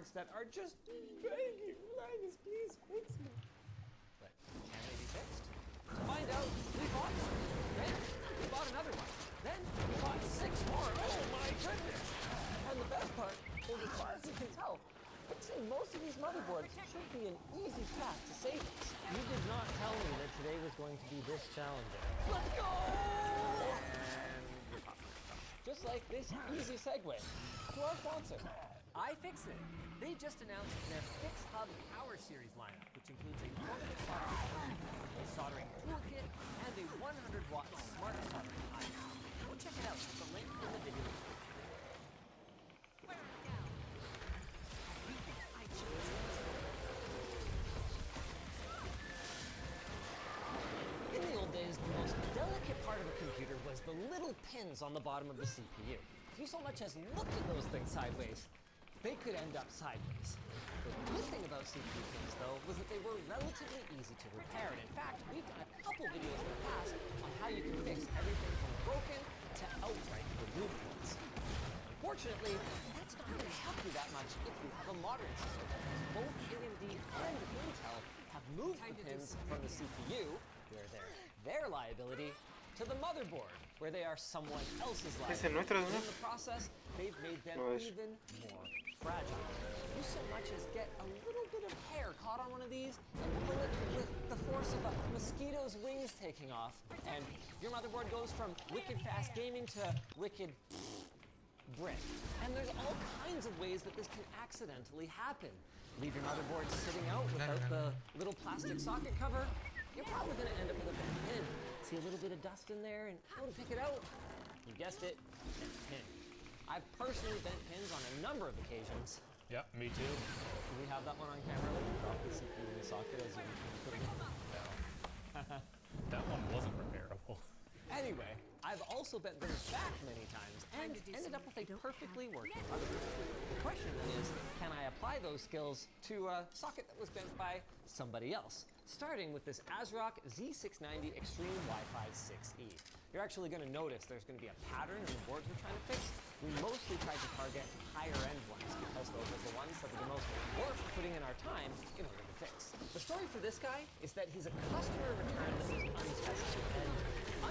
that are just begging, Linus, please fix me. But can they be fixed? To find out, we bought one. Then we bought another one. Then we bought 6 more. Oh my goodness! And the best part is, as far as you can tell, fixing most of these motherboards should be an easy path to savings. You did not tell me that today was going to be this challenging. Let's go! Just like this easy segue to our sponsor, iFixit. They just announced their Fix Hub Power Series lineup, which includes a portable soldering, a soldering toolkit, and a 100-watt smart soldering iron. Go check it out at the link in the video description. In the old days, the most delicate part of a computer was the little pins on the bottom of the CPU. If you so much as looked at those things sideways, they could end up sideways. The good thing about CPU pins, though, was that they were relatively easy to repair. And in fact, we've done a couple videos in the past on how you can fix everything from broken to outright removed ones. Unfortunately, that's not going to help you that much if you have a modern system. Both AMD and Intel have moved the pins from the CPU, where they're their liability, to the motherboard, where they are someone else's liability. And in the process, they've made them even more fragile. You so much as get a little bit of hair caught on one of these and pull it with the force of a mosquito's wings taking off, and your motherboard goes from wicked fast gaming to wicked brick. And there's all kinds of ways that this can accidentally happen. Leave your motherboard sitting out without the little plastic socket cover, you're probably going to end up with a bent pin. See a little bit of dust in there and go to pick it out. You guessed it, bent pin. I've personally bent pins on a number of occasions. Yep, me too. Do we have that one on camera? Like you drop the CPU in the socket as you put it in? No. That one wasn't repairable. Anyway, I've also bent things back many times and ended up with a perfectly working motherboard. The question then is, can I apply those skills to a socket that was bent by somebody else? Starting with this ASRock Z690 Extreme Wi-Fi 6E. You're actually going to notice there's going to be a pattern in the boards we're trying to fix. We mostly tried to target higher end ones because those are the ones that are the most worth putting in our time in order to fix. The story for this guy is that he's a customer return that was untested, and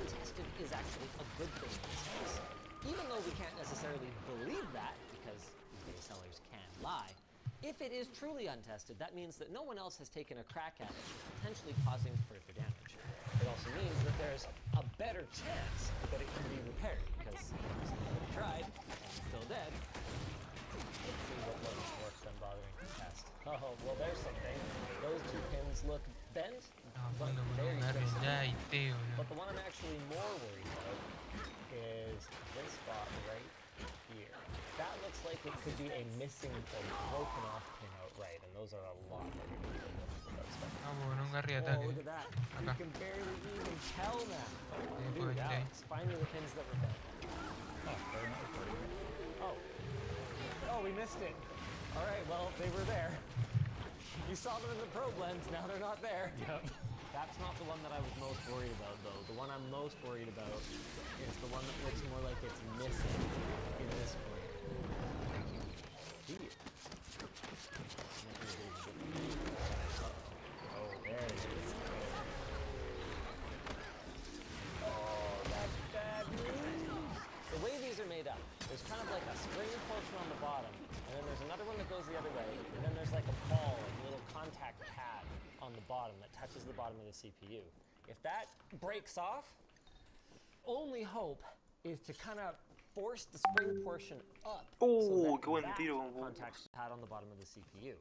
untested is actually a good thing in this case. Even though we can't necessarily believe that, because eBay sellers can lie, if it is truly untested, that means that no one else has taken a crack at it, potentially causing further damage. It also means that there's a better chance that it can be repaired, because somebody tried, and it's still dead. Let's see what looks worse than bothering to test. Oh, well there's something. Those 2 pins look bent, but very traceable. But the one I'm actually more worried about is this spot right here. That looks like it could be a missing or broken off pin outright, and those are a lot harder to deal with. Oh, look at that. You can barely even tell now. Dude, Alex, find me the pins that were bent. Oh. Oh, we missed it. All right, well, they were there. You saw them in the probe lens, now they're not there. Yep. That's not the one that I was most worried about, though. The one I'm most worried about is the one that looks more like it's missing in this one. Here. Oh, there it is. Oh, that's bad news. The way these are made up, there's kind of like a spring portion on the bottom, and then there's another one that goes the other way, and then there's like a ball, like a little contact pad on the bottom that touches the bottom of the CPU. If that breaks off, only hope is to kind of force the spring portion up so that contact pad on the bottom of the CPU.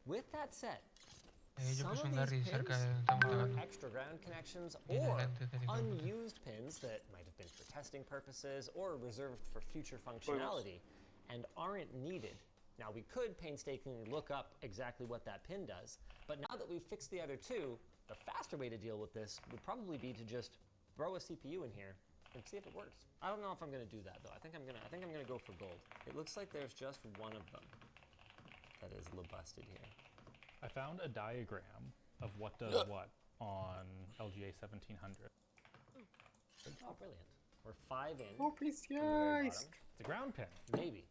With that said, some of these pins are extra ground connections or unused pins that might have been for testing purposes or reserved for future functionality and aren't needed. Now, we could painstakingly look up exactly what that pin does, but now that we've fixed the other 2, the faster way to deal with this would probably be to just throw a CPU in here and see if it works. I don't know if I'm gonna do that though. I think I'm gonna go for gold. It looks like there's just one of them that is busted here. I found a diagram of what does what on LGA 1700. Oh, brilliant. We're 5 in. Oh, precioso. It's a ground pin. Maybe.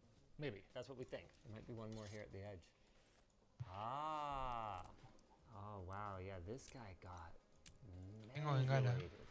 Maybe. That's what we think. There might be one more here at the edge. Ah. Oh, wow. Yeah, this guy got Tengo ganas. manipulated.